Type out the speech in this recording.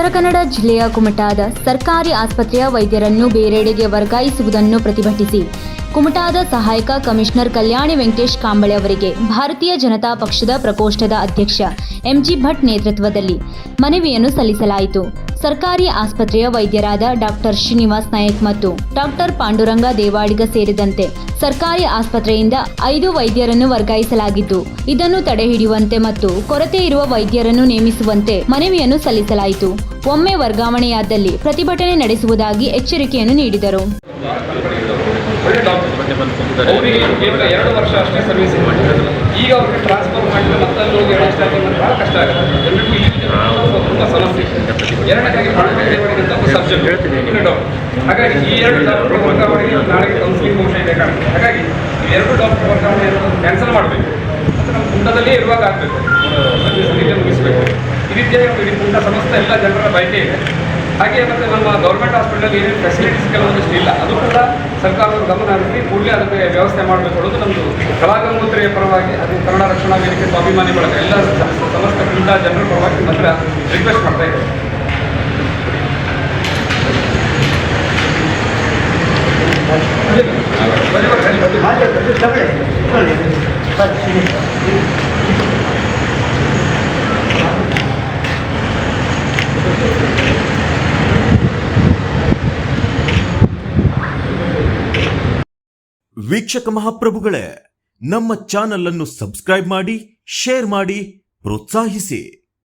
ಉತ್ತರ ಕನ್ನಡ ಜಿಲ್ಲೆಯ ಕುಮಟಾದ ಸರ್ಕಾರಿ ಆಸ್ಪತ್ರೆಯ ವೈದ್ಯರನ್ನು ಬೇರೆಡೆಗೆ ವರ್ಗಾಯಿಸುವುದನ್ನು ಪ್ರತಿಭಟಿಸಿ ಕುಮಟಾದ ಸಹಾಯಕ ಕಮಿಷನರ್ ಕಲ್ಯಾಣಿ ವೆಂಕಟೇಶ್ ಕಾಂಬಳೆ ಅವರಿಗೆ ಭಾರತೀಯ ಜನತಾ ಪಕ್ಷದ ಪ್ರಕೋಷ್ಠದ ಅಧ್ಯಕ್ಷ ಎಂಜಿ ಭಟ್ ನೇತೃತ್ವದಲ್ಲಿ ಮನವಿಯನ್ನು ಸಲ್ಲಿಸಲಾಯಿತು. ಸರ್ಕಾರಿ ಆಸ್ಪತ್ರೆಯ ವೈದ್ಯರಾದ ಡಾಕ್ಟರ್ ಶ್ರೀನಿವಾಸ್ ನಾಯಕ್ ಮತ್ತು ಡಾಕ್ಟರ್ ಪಾಂಡುರಂಗ ದೇವಾಡಿಗ ಸೇರಿದಂತೆ ಸರ್ಕಾರಿ ಆಸ್ಪತ್ರೆಯಿಂದ 5 ವೈದ್ಯರನ್ನು ವರ್ಗಾಯಿಸಲಾಗಿದ್ದು, ಇದನ್ನು ತಡೆಹಿಡಿಯುವಂತೆ ಮತ್ತು ಕೊರತೆ ಇರುವ ವೈದ್ಯರನ್ನು ನೇಮಿಸುವಂತೆ ಮನವಿಯನ್ನು ಸಲ್ಲಿಸಲಾಯಿತು. ಒಮ್ಮೆ ವರ್ಗಾವಣೆಯಾದಲ್ಲಿ ಪ್ರತಿಭಟನೆ ನಡೆಸುವುದಾಗಿ ಎಚ್ಚರಿಕೆಯನ್ನು ನೀಡಿದರು. ಅವರಿಗೆ 2 ವರ್ಷ ಅಷ್ಟೇ ಸರ್ವಿಸ್ ಮಾಡಿರೋದು. ಈಗ ಅವ್ರಿಗೆ ಟ್ರಾನ್ಸ್ಫರ್ ಮಾಡಿದ್ರೆ ಮತ್ತಲ್ಲಿ ಹೋಗಿ ಭಾಳ ಕಷ್ಟ ಆಗುತ್ತೆ. ಎಲ್ಲರಿಗೂ ಇಲ್ಲಿ ತುಂಬ ಸಮಸ್ಯೆ. ಎರಡನೇದಾಗಿ ಸಬ್ಜೆಕ್ಟ್ ಇನ್ನು ಡಾಕ್ಟರ್. ಹಾಗಾಗಿ ಈ 2 ಡಾಕ್ಟರ್ ವರ್ಗಾವಣೆಗೆ ನಾಳೆಗೆ ಕೌನ್ಸಿಲಿಂಗ್ ಘೋಷಣೆ ಬೇಕಾಗುತ್ತೆ. ಹಾಗಾಗಿ ಈ 2 ಡಾಕ್ಟರ್ ವರ್ಗಾವಣೆಯನ್ನು ಕ್ಯಾನ್ಸಲ್ ಮಾಡಬೇಕು ಮತ್ತು ನಮ್ಮ ಕುಂಟದಲ್ಲೇ ಇರುವಾಗ ಆಗಬೇಕು, ಸರ್ವಿಸಲ್ಲಿ ಇಲ್ಲೇ ಮುಗಿಸಬೇಕು. ಈ ರೀತಿಯಾಗಿ ಇಡೀ ಕುಂಟ ಸಮಸ್ತ ಎಲ್ಲ ಜನರ ಬಯಕೆ ಇದೆ. ಹಾಗೆ ಮತ್ತು ನಮ್ಮ ಗೌರ್ಮೆಂಟ್ ಹಾಸ್ಪಿಟಲ್ ಏನೇನು ಫೆಸಿಲಿಟೀಸ್ ಕೆಲವೊಂದಿಷ್ಟು ಇಲ್ಲ, ಅದು ಕೂಡ ಸರ್ಕಾರದವರು ಗಮನ ಹರಿಸಿ ಕೂಡಲೇ ಅದಕ್ಕೆ ವ್ಯವಸ್ಥೆ ಮಾಡಬೇಕು ಅನ್ನೋದು ನಮ್ಮದು ಕಲಾಗಂಗೋತ್ರಿಯ ಪರವಾಗಿ, ಅದು ಕನ್ನಡ ರಕ್ಷಣಾ ವೇದಿಕೆ ಸ್ವಾಭಿಮಾನಿ ಬಳಗ ಎಲ್ಲ ಸಮಸ್ತ ಕುಂಟ ಜನರ ಪರವಾಗಿ ಮಾತ್ರ ರಿಕ್ವೆಸ್ಟ್ ಮಾಡ್ತಾ ಇದ್ದೇವೆ. ವೀಕ್ಷಕ ಮಹಾಪ್ರಭುಗಳೇ, ನಮ್ಮ ಚಾನಲ್ ಅನ್ನು ಸಬ್ಸ್ಕ್ರೈಬ್ ಮಾಡಿ, ಶೇರ್ ಮಾಡಿ, ಪ್ರೋತ್ಸಾಹಿಸಿ.